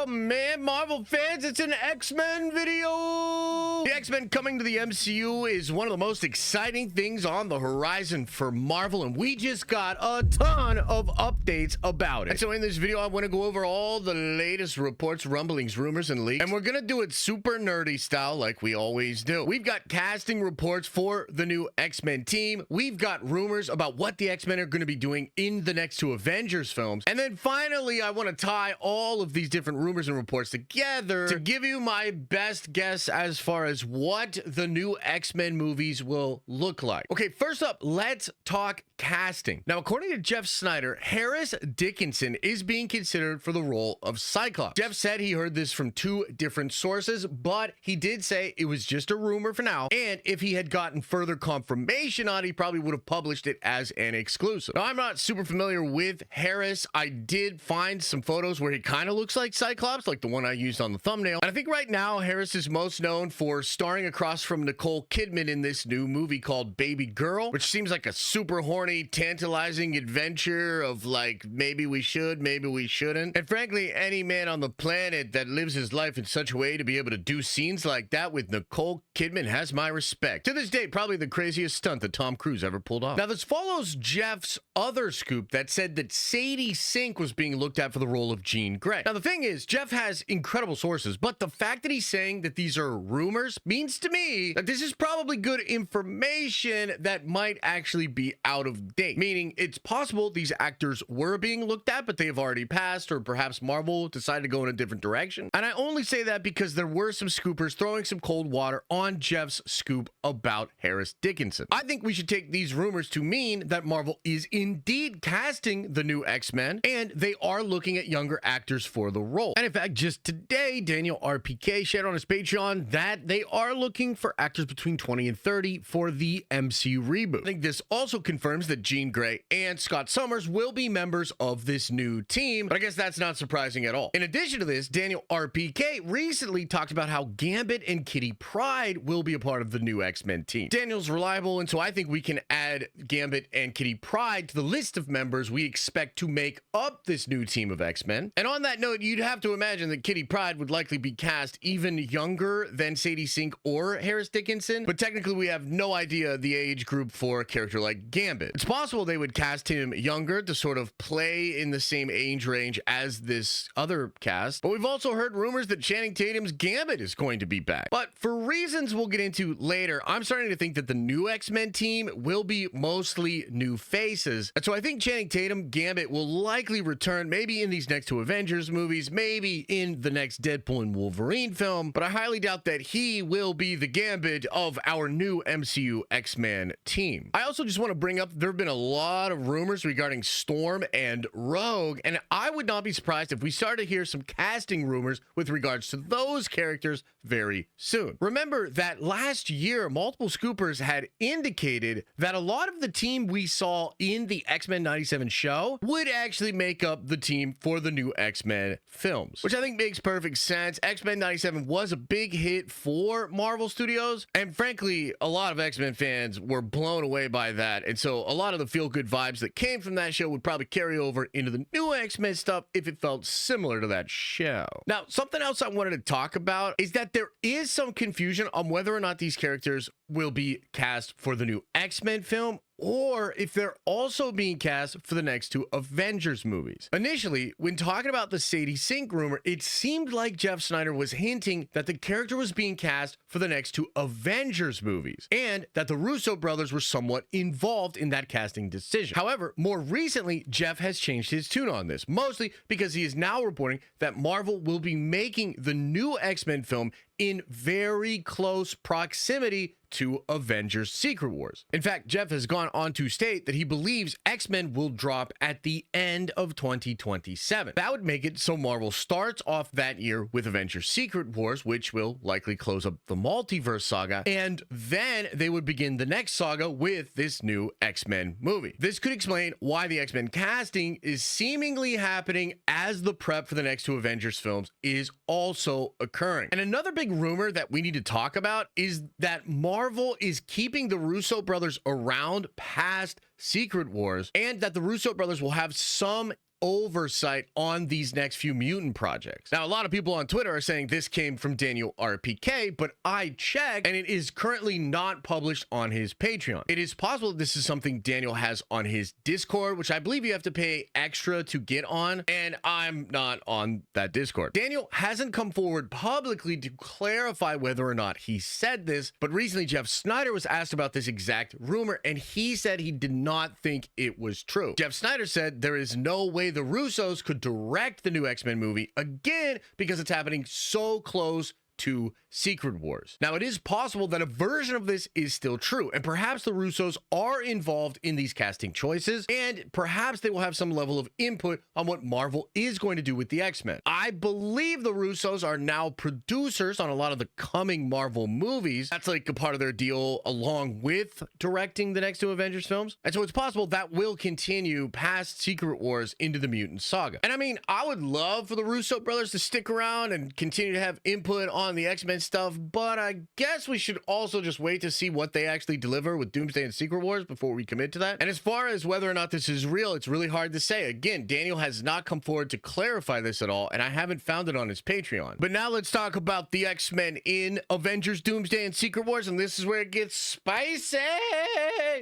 up, man? Marvel fans, it's an X-Men video! The X-Men coming to the MCU is one of the most exciting things on the horizon for Marvel, and we just got a ton of updates about it. And so in this video, I want to go over all the latest reports, rumblings, rumors, and leaks, and we're gonna do it super nerdy style like we always do. We've got casting reports for the new X-Men team. We've got rumors about what the X-Men are going to be doing in the next two Avengers films. And then finally, I want to tie all of these different rumors and reports together to give you my best guess as far as what the new X-Men movies will look like. Okay, first up, let's talk casting. Now, according to Jeff Snyder, Harris Dickinson is being considered for the role of Cyclops. Jeff said he heard this from two different sources, but he did say it was just a rumor for now, and if he had gotten further confirmation on it, he probably would have published it as an exclusive. Now, I'm not super familiar with Harris. I did find some photos where he kind of looks like Cyclops, like the one I used on the thumbnail. And I think right now, Harris is most known for starring across from Nicole Kidman in this new movie called Baby Girl, which seems like a super horny, tantalizing adventure of like, maybe we should, maybe we shouldn't. And frankly, any man on the planet that lives his life in such a way to be able to do scenes like that with Nicole Kidman has my respect. To this day, probably the craziest stunt that Tom Cruise ever pulled off. Now, this follows Jeff's other scoop that said that Sadie Sink was being looked at for the role of Jean Grey. Now, the thing is, Jeff has incredible sources, but the fact that he's saying that these are rumors means to me that this is probably good information that might actually be out of date. Meaning, it's possible these actors were being looked at, but they have already passed, or perhaps Marvel decided to go in a different direction. And I only say that because there were some scoopers throwing some cold water on Jeff's scoop about Harris Dickinson. I think we should take these rumors to mean that Marvel is indeed casting the new X-Men, and they are looking at younger actors for the role. And in fact, just today, Daniel RPK shared on his Patreon that they are looking for actors between 20 and 30 for the MCU Reboot. I think this also confirms that Jean Grey and Scott Summers will be members of this new team, but I guess that's not surprising at all. In addition to this, Daniel RPK recently talked about how Gambit and Kitty Pryde will be a part of the new X-Men team. Daniel's reliable, and so I think we can add Gambit and Kitty Pryde to the list of members we expect to make up this new team of X-Men. And on that note, you'd have to imagine that Kitty Pryde would likely be cast even younger than Sadie Sink or Harris Dickinson, but technically we have no idea the age group for a character like Gambit. It's possible they would cast him younger to sort of play in the same age range as this other cast, but we've also heard rumors that Channing Tatum's Gambit is going to be back. But for reasons we'll get into later, I'm starting to think that the new X-Men team will be mostly new faces, and so I think Channing Tatum Gambit will likely return maybe in these next two Avengers movies, maybe in the next Deadpool and Wolverine film, but I highly doubt that he will be the Gambit of our new MCU X-Men team. I also just want to bring up, there have been a lot of rumors regarding Storm and Rogue, and I would not be surprised if we start to hear some casting rumors with regards to those characters very soon. Remember that last year, multiple scoopers had indicated that a lot of the team we saw in the X-Men 97 show would actually make up the team for the new X-Men films, which I think makes perfect sense. X-Men 97 was a big hit for Marvel Studios, and frankly, a lot of X-Men fans were blown away by that, and so a lot of the feel-good vibes that came from that show would probably carry over into the new X-Men stuff if it felt similar to that show. Now, something else I wanted to talk about is that there is some confusion on whether or not these characters will be cast for the new X-Men film, or if they're also being cast for the next two Avengers movies. Initially, when talking about the Sadie Sink rumor, it seemed like Jeff Snyder was hinting that the character was being cast for the next two Avengers movies, and that the Russo brothers were somewhat involved in that casting decision. However, more recently, Jeff has changed his tune on this, mostly because he is now reporting that Marvel will be making the new X-Men film in very close proximity to Avengers Secret Wars. In fact, Jeff has gone on to state that he believes X-Men will drop at the end of 2027. That would make it so Marvel starts off that year with Avengers Secret Wars, which will likely close up the Multiverse saga, and then they would begin the next saga with this new X-Men movie. This could explain why the X-Men casting is seemingly happening as the prep for the next two Avengers films is also occurring. And another big rumor that we need to talk about is that Marvel is keeping the Russo brothers around past Secret Wars, and that the Russo brothers will have some oversight on these next few mutant projects. Now, a lot of people on Twitter are saying this came from Daniel RPK, but I checked and it is currently not published on his Patreon. It is possible that this is something Daniel has on his Discord, which I believe you have to pay extra to get on, and I'm not on that Discord. Daniel hasn't come forward publicly to clarify whether or not he said this, but recently Jeff Snyder was asked about this exact rumor, and he said he did not think it was true. Jeff Snyder said there is no way the Russos could direct the new X-Men movie again because it's happening so close to Secret Wars. Now, it is possible that a version of this is still true, and perhaps the Russos are involved in these casting choices, and perhaps they will have some level of input on what Marvel is going to do with the X-Men. I believe the Russos are now producers on a lot of the coming Marvel movies. That's like a part of their deal along with directing the next two Avengers films, and so it's possible that will continue past Secret Wars into the Mutant Saga. And I mean, I would love for the Russo brothers to stick around and continue to have input on the X-Men stuff, but I guess we should also just wait to see what they actually deliver with Doomsday and Secret Wars before we commit to that. And as far as whether or not this is real, it's really hard to say. Again, Daniel has not come forward to clarify this at all, and I haven't found it on his Patreon. But now let's talk about the X-Men in Avengers, Doomsday, and Secret Wars, and this is where it gets spicy.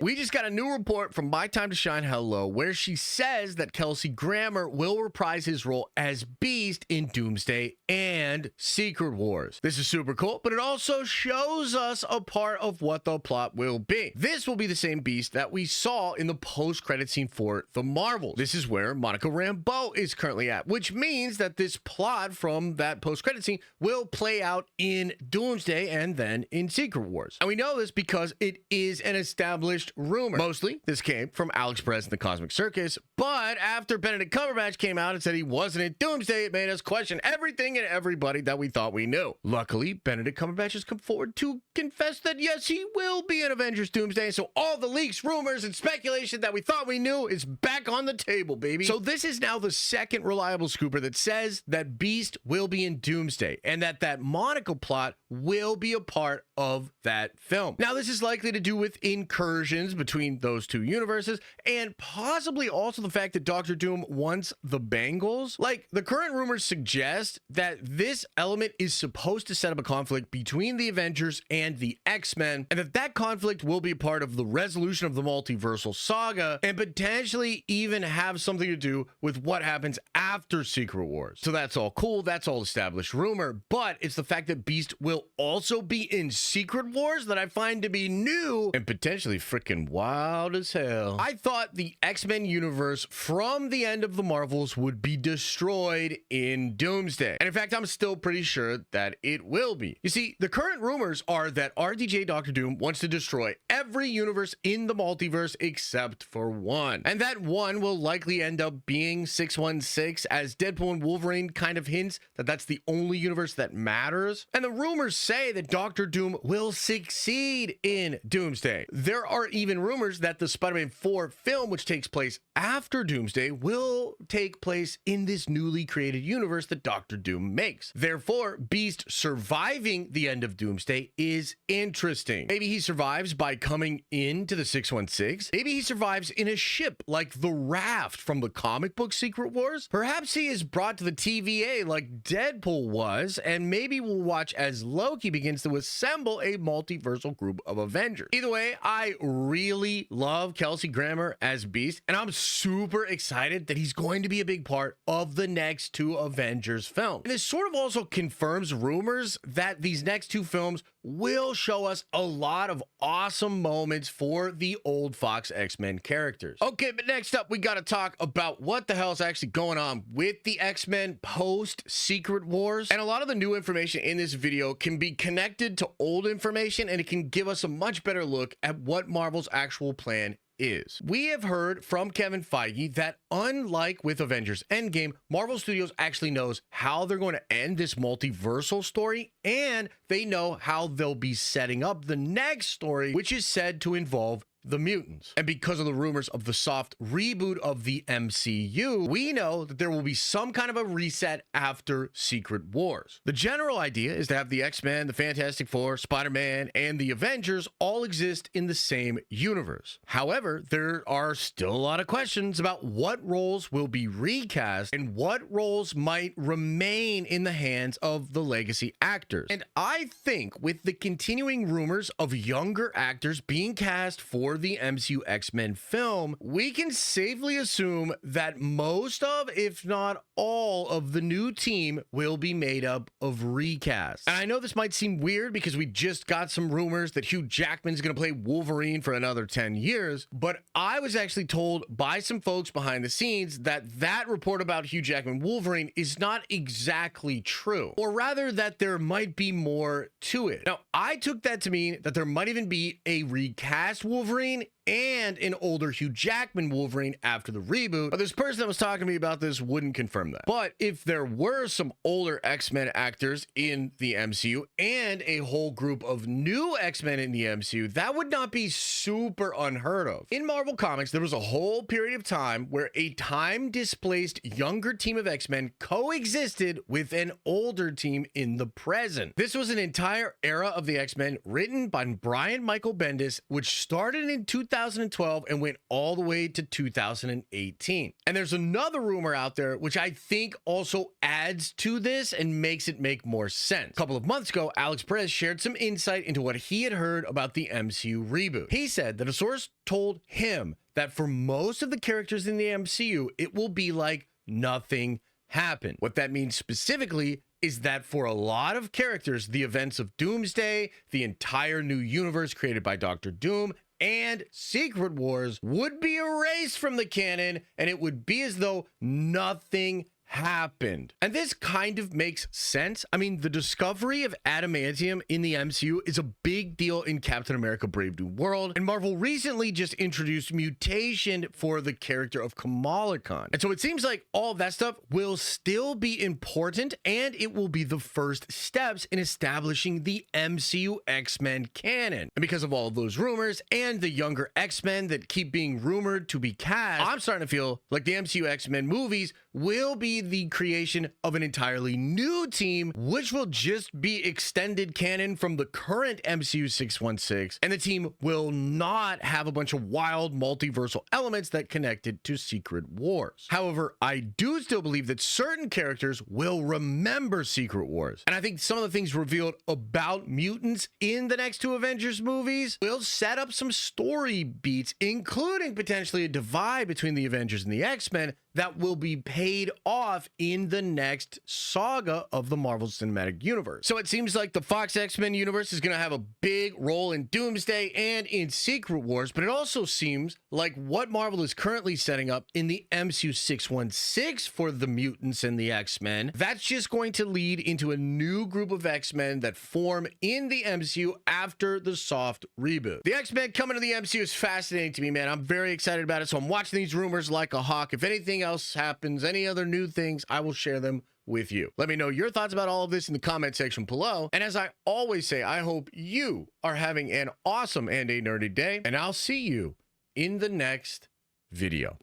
We just got a new report from My Time to Shine Hello, where she says that Kelsey Grammer will reprise his role as Beast in Doomsday and Secret Wars. This is super cool, but it also shows us a part of what the plot will be. This will be the same Beast that we saw in the post-credit scene for The Marvels. This is where Monica Rambeau is currently at, which means that this plot from that post-credit scene will play out in Doomsday and then in Secret Wars. And we know this because it is an established rumor. Mostly, this came from Alex Perez and the Cosmic Circus, but after Benedict Cumberbatch came out and said he wasn't in Doomsday, it made us question everything and everybody that we thought we knew. Luckily, Benedict Cumberbatch has come forward to confess that yes, he will be in Avengers Doomsday, so all the leaks, rumors, and speculation that we thought we knew is back on the table, baby. So this is now the second reliable scooper that says that Beast will be in Doomsday, and that Monica plot will be a part of that film. Now, this is likely to do with incursions between those two universes, and possibly also the fact that Doctor Doom wants the bangles. Like, the current rumors suggest that this element is supposed to set up a conflict between the Avengers and the X-Men, and that conflict will be part of the resolution of the multiversal saga, and potentially even have something to do with what happens after Secret Wars. So that's all cool, that's all established rumor, but it's the fact that Beast will also be in Secret Wars that I find to be new and potentially freaking wild as hell. I thought the X-Men universe from the end of the Marvels would be destroyed in Doomsday, and in fact, I'm still pretty sure that it will be. You see, the current rumors are that RDJ Doctor Doom wants to destroy every universe in the multiverse except for one, and that one will likely end up being 616, as Deadpool and Wolverine kind of hints that that's the only universe that matters. And the rumors say that Doctor Doom will succeed in Doomsday. There are even rumors that the Spider-Man 4 film, which takes place after Doomsday, will take place in this newly created universe that Doctor Doom makes. Therefore, Beast surviving the end of Doomsday is interesting. Maybe he survives by coming into the 616. Maybe he survives in a ship like the Raft from the comic book Secret Wars. Perhaps he is brought to the TVA like Deadpool was, and maybe we'll watch as Loki begins to assemble a multiversal group of Avengers. Either way, I really love Kelsey Grammer as Beast, and I'm super excited that he's going to be a big part of the next two Avengers films. And this sort of also confirms rumors that these next two films will show us a lot of awesome moments for the old Fox X-Men characters. Okay, but next up, we got to talk about what the hell is actually going on with the X-Men post Secret Wars. And a lot of the new information in this video can be connected to old information, and it can give us a much better look at what Marvel's actual plan is. We have heard from Kevin Feige that unlike with Avengers Endgame, Marvel Studios actually knows how they're going to end this multiversal story, and they know how they'll be setting up the next story, which is said to involve the mutants. And because of the rumors of the soft reboot of the MCU, we know that there will be some kind of a reset after Secret Wars. The general idea is to have the X-Men, the Fantastic Four, Spider-Man, and the Avengers all exist in the same universe. However, there are still a lot of questions about what roles will be recast and what roles might remain in the hands of the legacy actors. And I think with the continuing rumors of younger actors being cast for the MCU X-Men film, we can safely assume that most of, if not all of the new team will be made up of recasts. And I know this might seem weird because we just got some rumors that Hugh Jackman's going to play Wolverine for another 10 years, but I was actually told by some folks behind the scenes that that report about Hugh Jackman Wolverine is not exactly true, or rather that there might be more to it. Now, I took that to mean that there might even be a recast Wolverine and an older Hugh Jackman Wolverine after the reboot. But this person that was talking to me about this wouldn't confirm that. But if there were some older X-Men actors in the MCU and a whole group of new X-Men in the MCU, that would not be super unheard of. In Marvel Comics, there was a whole period of time where a time-displaced younger team of X-Men coexisted with an older team in the present. This was an entire era of the X-Men written by Brian Michael Bendis, which started in 2012 and went all the way to 2018. And there's another rumor out there which I think also adds to this and makes it make more sense. A couple of months ago, Alex Perez shared some insight into what he had heard about the MCU reboot. He said that a source told him that for most of the characters in the MCU, it will be like nothing happened. What that means specifically is that for a lot of characters, the events of Doomsday, the entire new universe created by Doctor Doom, and Secret Wars would be erased from the canon, and it would be as though nothing happened. And this kind of makes sense. I mean, the discovery of adamantium in the MCU is a big deal in Captain America Brave New World, and Marvel recently just introduced mutation for the character of Kamala Khan. And so it seems like all of that stuff will still be important, and it will be the first steps in establishing the MCU X-Men canon. And because of all of those rumors and the younger X-Men that keep being rumored to be cast, I'm starting to feel like the MCU X-Men movies will be the creation of an entirely new team, which will just be extended canon from the current MCU 616, and the team will not have a bunch of wild multiversal elements that connected to Secret Wars. However, I do still believe that certain characters will remember Secret Wars, and I think some of the things revealed about mutants in the next two Avengers movies will set up some story beats, including potentially a divide between the Avengers and the X-Men that will be paid off in the next saga of the Marvel Cinematic Universe. So it seems like the Fox X-Men universe is going to have a big role in Doomsday and in Secret Wars, but it also seems like what Marvel is currently setting up in the MCU 616 for the mutants and the X-Men, that's just going to lead into a new group of X-Men that form in the MCU after the soft reboot. The X-Men coming to the MCU is fascinating to me, man. I'm very excited about it, so I'm watching these rumors like a hawk. If anything else happens, any other new things, I will share them with you. Let me know your thoughts about all of this in the comment section below. And as I always say, I hope you are having an awesome and a nerdy day, and I'll see you in the next video.